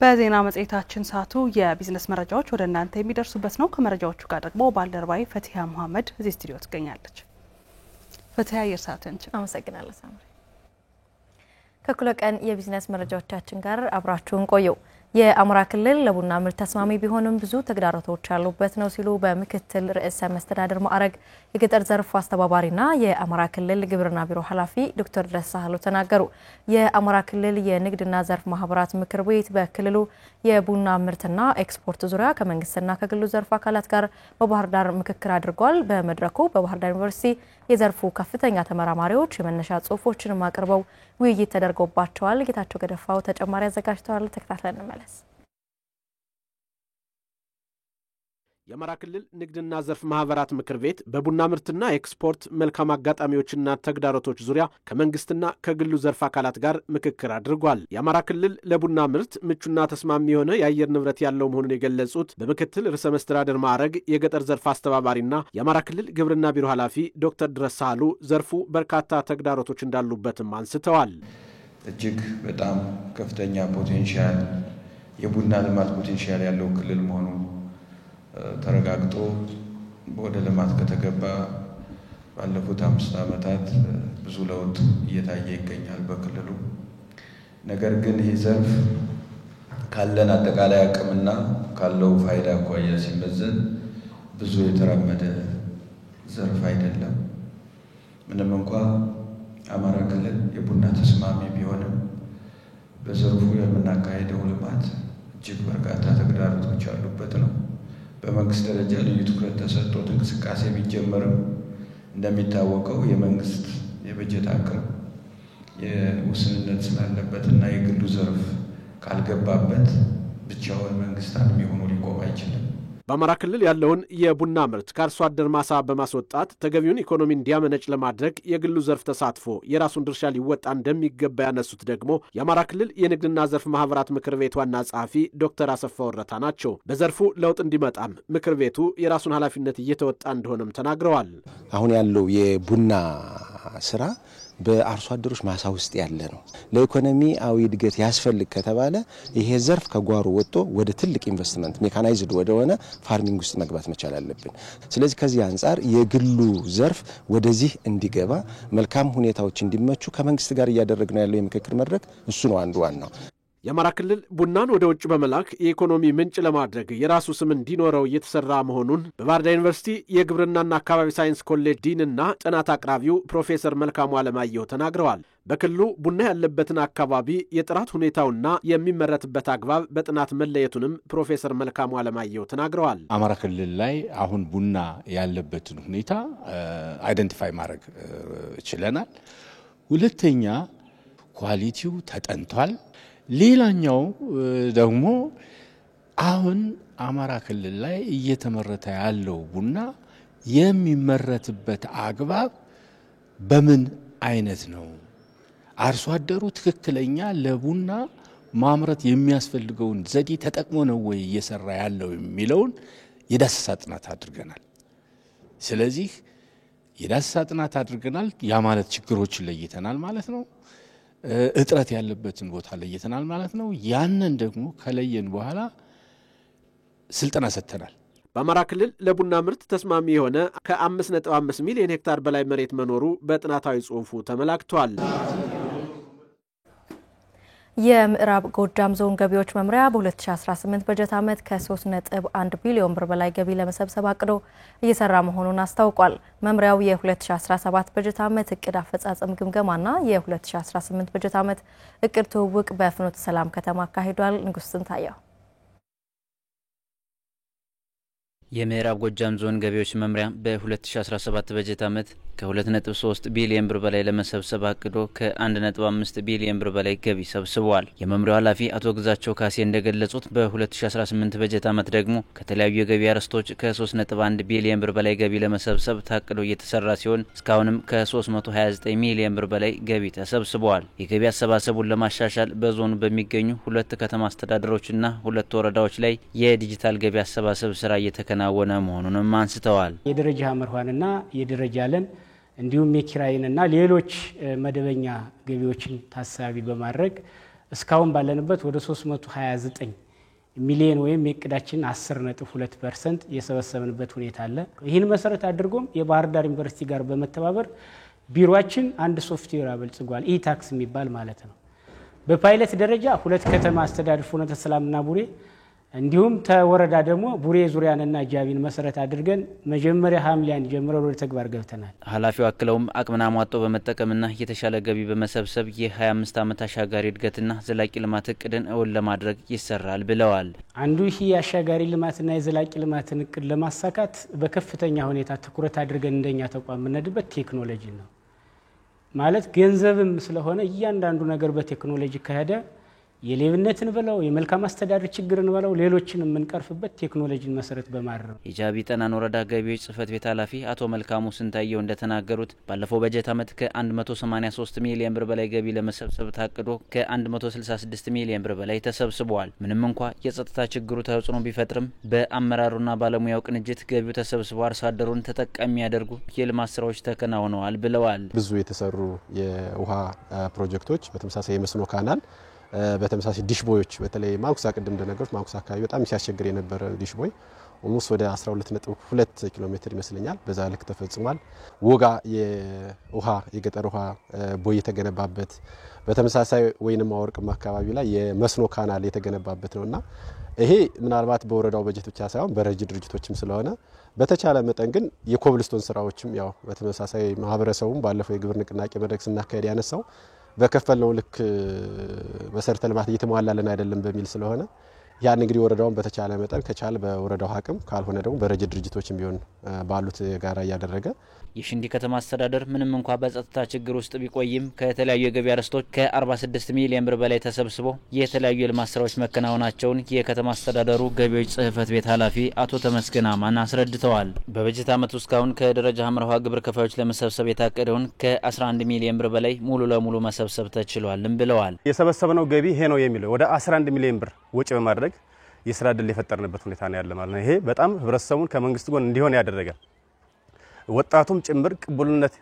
በዜና መጽሔታችን ሰዓቱ የቢዝነስ መረጃዎች ወደ እናንተ የሚደርሱበት ነው። ከመረጃዎቹ ጋር ደግሞ ባልደረባይ ፈቲያ መሐመድ እዚህ ስቱዲዮ ትገኛለች። ፈቲያ የርሳተንች አመሰግናለሁ ሳምሪ። ከኩለ ቀን የቢዝነስ መረጃዎቻችን ጋር አብራችሁን ቆዩ። የአማራ ክልል ለቡና ምርት ተስማሚ ቢሆንም ብዙ ተግዳሮቶች ያሉበት ነው ሲሉ በምክትል ርዕሰ መስተዳድር ማዕረግ የገጠር ዘርፍ አስተባባሪና የአማራ ክልል ግብርና ቢሮ ኃላፊ ዶክተር ደሳሃሉ ተናገሩ። የአማራ ክልል የንግድና ዘርፍ ማህበራት ምክር ቤት በክልሉ የቡና ምርትና ኤክስፖርት ዙሪያ ከመንግስትና ከግሉ ዘርፍ አካላት ጋር በባህር ዳር ምክክር አድርጓል። በመድረኩ በባህር ዳር ዩኒቨርሲቲ የዘርፉ ከፍተኛ ተመራማሪዎች የመነሻ ጽሁፎችን አቅርበው ውይይት ተደርጎባቸዋል። ጌታቸው ገደፋው ተጨማሪ አዘጋጅተዋል። ተከታትለን እንመለስ። የአማራ ክልል ንግድና ዘርፍ ማህበራት ምክር ቤት በቡና ምርትና ኤክስፖርት መልካም አጋጣሚዎችና ተግዳሮቶች ዙሪያ ከመንግስትና ከግሉ ዘርፍ አካላት ጋር ምክክር አድርጓል። የአማራ ክልል ለቡና ምርት ምቹና ተስማሚ የሆነ የአየር ንብረት ያለው መሆኑን የገለጹት በምክትል ርዕሰ መስተዳድር ማዕረግ የገጠር ዘርፍ አስተባባሪና የአማራ ክልል ግብርና ቢሮ ኃላፊ ዶክተር ደሳሃሉ ዘርፉ በርካታ ተግዳሮቶች እንዳሉበትም አንስተዋል። እጅግ በጣም ከፍተኛ ፖቴንሻል የቡና ልማት ፖቴንሻል ያለው ክልል መሆኑ ተረጋግጦ ወደ ልማት ከተገባ ባለፉት 5 ዓመታት ብዙ ለውጥ እየታየ ይገኛል በክልሉ። ነገር ግን ይህ ዘርፍ ካለን አጠቃላይ አቅምና ካለው ፋይዳ አኳያ ሲመዘን ብዙ የተራመደ ዘርፍ አይደለም። ምንም እንኳን አማራ ክልል የቡና ተስማሚ ቢሆንም በዘርፉ የምናካሄደው ልማት እጅግ በርካታ ተግዳሮቶች ያሉበት ነው። በመንግስት ደረጃ ልዩ ትኩረት ተሰጥቶት እንቅስቃሴ ቢጀመርም እንደሚታወቀው የመንግስት የበጀት አቅም የውስንነት ስላለበትና የግሉ ዘርፍ ካልገባበት ብቻውን መንግስት ሆኖ ሊቆም አይችልም። በአማራ ክልል ያለውን የቡና ምርት ከአርሶ አደር ማሳ በማስወጣት ተገቢውን ኢኮኖሚ እንዲያመነጭ ለማድረግ የግሉ ዘርፍ ተሳትፎ የራሱን ድርሻ ሊወጣ እንደሚገባ ያነሱት ደግሞ የአማራ ክልል የንግድና ዘርፍ ማህበራት ምክር ቤት ዋና ጸሐፊ ዶክተር አሰፋ ወረታ ናቸው። በዘርፉ ለውጥ እንዲመጣም ምክር ቤቱ የራሱን ኃላፊነት እየተወጣ እንደሆነም ተናግረዋል። አሁን ያለው የቡና ስራ በአርሶ አደሮች ማሳ ውስጥ ያለ ነው። ለኢኮኖሚያዊ እድገት ያስፈልግ ከተባለ ይሄ ዘርፍ ከጓሮ ወጥቶ ወደ ትልቅ ኢንቨስትመንት ሜካናይዝድ ወደሆነ ፋርሚንግ ውስጥ መግባት መቻል አለብን። ስለዚህ ከዚህ አንፃር የግሉ ዘርፍ ወደዚህ እንዲገባ መልካም ሁኔታዎች እንዲመቹ ከመንግስት ጋር እያደረግነው ያለው የምክክር መድረክ እሱ ነው አንዱ ዋናው። የአማራ ክልል ቡናን ወደ ውጭ በመላክ የኢኮኖሚ ምንጭ ለማድረግ የራሱ ስም እንዲኖረው እየተሰራ መሆኑን በባህር ዳር ዩኒቨርሲቲ የግብርናና አካባቢ ሳይንስ ኮሌጅ ዲንና ጥናት አቅራቢው ፕሮፌሰር መልካሙ አለማየሁ ተናግረዋል። በክልሉ ቡና ያለበትን አካባቢ የጥራት ሁኔታውና የሚመረትበት አግባብ በጥናት መለየቱንም ፕሮፌሰር መልካሙ አለማየሁ ተናግረዋል። አማራ ክልል ላይ አሁን ቡና ያለበትን ሁኔታ አይደንቲፋይ ማድረግ ችለናል። ሁለተኛ ኳሊቲው ተጠንቷል። ሌላኛው ደግሞ አሁን አማራ ክልል ላይ እየተመረተ ያለው ቡና የሚመረትበት አግባብ በምን አይነት ነው? አርሶ አደሩ ትክክለኛ ለቡና ማምረት የሚያስፈልገውን ዘዴ ተጠቅሞ ነው ወይ እየሰራ ያለው የሚለውን የዳሰሳ ጥናት አድርገናል። ስለዚህ የዳሰሳ ጥናት አድርገናል። ያ ማለት ችግሮችን ለይተናል ማለት ነው። እጥረት ያለበትን ቦታ ለይተናል ማለት ነው። ያንን ደግሞ ከለየን በኋላ ስልጠና ሰጥተናል። በአማራ ክልል ለቡና ምርት ተስማሚ የሆነ ከ5.5 ሚሊዮን ሄክታር በላይ መሬት መኖሩ በጥናታዊ ጽሑፉ ተመላክቷል። የምዕራብ ጎጃም ዞን ገቢዎች መምሪያ በ2018 በጀት ዓመት ከ3.1 ቢሊዮን ብር በላይ ገቢ ለመሰብሰብ አቅዶ እየሰራ መሆኑን አስታውቋል። መምሪያው የ2017 በጀት ዓመት እቅድ አፈጻጸም ግምገማና የ2018 በጀት ዓመት እቅድ ትውውቅ በፍኖተ ሰላም ከተማ አካሂዷል። ንጉስ ስንታየው የምዕራብ ጎጃም ዞን ገቢዎች መምሪያ በ2017 በጀት ዓመት ከ2.3 ቢሊዮን ብር በላይ ለመሰብሰብ አቅዶ ከ1.5 ቢሊዮን ብር በላይ ገቢ ሰብስበዋል። የመምሪያው ኃላፊ አቶ ግዛቸው ካሴ እንደገለጹት በ2018 በጀት ዓመት ደግሞ ከተለያዩ የገቢ አርዕስቶች ከ3.1 ቢሊዮን ብር በላይ ገቢ ለመሰብሰብ ታቅዶ እየተሰራ ሲሆን እስካሁንም ከ329 ሚሊዮን ብር በላይ ገቢ ተሰብስበዋል። የገቢ አሰባሰቡን ለማሻሻል በዞኑ በሚገኙ 2 ከተማ አስተዳደሮችና 2 ወረዳዎች ላይ የዲጂታል ገቢ አሰባሰብ ስራ እየተከናወነ መሆኑንም አንስተዋል። የደረጃ ሀመርኋንና የደረጃ ለን እንዲሁም የኪራይንና ሌሎች መደበኛ ገቢዎችን ታሳቢ በማድረግ እስካሁን ባለንበት ወደ 329 ሚሊዮን ወይም የእቅዳችን 10.2% የሰበሰብንበት ሁኔታ አለ። ይህን መሰረት አድርጎም የባህር ዳር ዩኒቨርሲቲ ጋር በመተባበር ቢሮአችን አንድ ሶፍትዌር አበልጽጓል። ኢታክስ የሚባል ማለት ነው። በፓይለት ደረጃ 2 ከተማ አስተዳደር ፍኖተ ሰላምና ቡሬ እንዲሁም ተወረዳ ደግሞ ቡሬ ዙሪያንና ጃቢን መሰረት አድርገን መጀመሪያ ሐምሌ 1 ጀምረን ወደ ተግባር ገብተናል። ኃላፊው አክለውም አቅምና ሟጦ በመጠቀምና የተሻለ ገቢ በመሰብሰብ የ25 ዓመት አሻጋሪ እድገትና ዘላቂ ልማት እቅድን እውን ለማድረግ ይሰራል ብለዋል። አንዱ ይህ የአሻጋሪ ልማትና የዘላቂ ልማትን እቅድ ለማሳካት በከፍተኛ ሁኔታ ትኩረት አድርገን እንደኛ ተቋም የምንሄድበት ቴክኖሎጂ ነው። ማለት ገንዘብም ስለሆነ እያንዳንዱ ነገር በቴክኖሎጂ ከሄደ የሌብነትን ብለው የመልካም አስተዳደር ችግርን ብለው ሌሎችን የምንቀርፍበት ቴክኖሎጂን መሰረት በማድረግ የጃቢ ጠናን ወረዳ ገቢዎች ጽህፈት ቤት ኃላፊ አቶ መልካሙ ስንታየው እንደተናገሩት ባለፈው በጀት ዓመት ከ183 ሚሊዮን ብር በላይ ገቢ ለመሰብሰብ ታቅዶ ከ166 ሚሊዮን ብር በላይ ተሰብስበዋል። ምንም እንኳ የጸጥታ ችግሩ ተጽዕኖ ቢፈጥርም በአመራሩና ባለሙያው ቅንጅት ገቢው ተሰብስቦ አርሶ አደሩን ተጠቃሚ ያደርጉ የልማት ስራዎች ተከናውነዋል ብለዋል። ብዙ የተሰሩ የውሃ ፕሮጀክቶች በተመሳሳይ የመስኖ ካናል በተመሳሳይ ዲሽ ቦዮች በተለይ ማንኩሳ ቅድም እንደነገሩት ማንኩሳ አካባቢ በጣም ሲያስቸግር የነበረ ዲሽ ቦይ ኦልሞስት ወደ 12.2 ኪሎ ሜትር ይመስለኛል በዛ ልክ ተፈጽሟል። ወጋ የውሃ የገጠር ውሃ ቦይ የተገነባበት በተመሳሳይ ወይንም አወርቅማ አካባቢ ላይ የመስኖ ካናል የተገነባበት ነውና ይሄ ምናልባት በወረዳው በጀት ብቻ ሳይሆን በረጅ ድርጅቶችም ስለሆነ በተቻለ መጠን ግን የኮብልስቶን ስራዎችም ያው በተመሳሳይ ማህበረሰቡም ባለፈው የግብር ንቅናቄ መድረክ ስናካሄድ ያነሳው በከፈልነው ልክ መሰረተ ልማት እየተሟላልን አይደለም በሚል ስለሆነ ያን እንግዲህ ወረዳውን በተቻለ መጠን ከቻለ በወረዳው አቅም ካልሆነ ደግሞ በረጅ ድርጅቶችም ቢሆን ባሉት ጋራ እያደረገ የሽንዲ ከተማ አስተዳደር ምንም እንኳን በጸጥታ ችግር ውስጥ ቢቆይም ከተለያዩ የገቢ አርዕስቶች ከ46 ሚሊዮን ብር በላይ ተሰብስቦ የተለያዩ የልማት ስራዎች መከናወናቸውን የከተማ አስተዳደሩ ገቢዎች ጽህፈት ቤት ኃላፊ አቶ ተመስገን አማን አስረድተዋል። በበጀት ዓመቱ እስካሁን ከደረጃ ሀመርኋ ግብር ከፋዮች ለመሰብሰብ የታቀደውን ከ11 ሚሊዮን ብር በላይ ሙሉ ለሙሉ መሰብሰብ ተችሏልም ብለዋል። የሰበሰብነው ገቢ ይሄ ነው የሚለው ወደ 11 ሚሊዮን ብር ወጪ በማድረግ የስራ ዕድል የፈጠርንበት ሁኔታ ነው ያለ ማለት ነው። ይሄ በጣም ህብረተሰቡን ከመንግስት ጎን እንዲሆን ያደረገ ወጣቱም ጭምር ቅቡልነት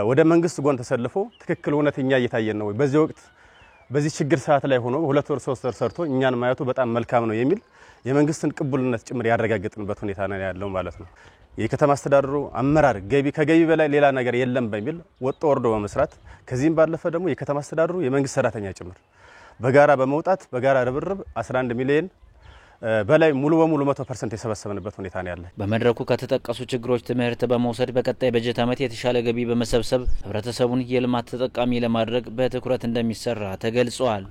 ወደ መንግስት ጎን ተሰልፎ ትክክል እውነተኛ እየታየን ነው ወይ በዚህ ወቅት በዚህ ችግር ሰዓት ላይ ሆኖ 2 ወር 3 ወር ሰርቶ እኛን ማየቱ በጣም መልካም ነው የሚል የመንግስትን ቅቡልነት ጭምር ያረጋግጥንበት ሁኔታ ነው ያለው ማለት ነው። የከተማ አስተዳደሩ አመራር ከገቢ በላይ ሌላ ነገር የለም በሚል ወጥቶ ወርዶ በመስራት ከዚህም ባለፈ ደግሞ የከተማ አስተዳደሩ የመንግስት ሰራተኛ ጭምር በጋራ በመውጣት በጋራ ርብርብ 11 ሚሊዮን በላይ ሙሉ በሙሉ 100% የሰበሰብንበት ሁኔታ ነው ያለ። በመድረኩ ከተጠቀሱ ችግሮች ትምህርት በመውሰድ በቀጣይ በጀት ዓመት የተሻለ ገቢ በመሰብሰብ ህብረተሰቡን የልማት ተጠቃሚ ለማድረግ በትኩረት እንደሚሰራ ተገልጿል።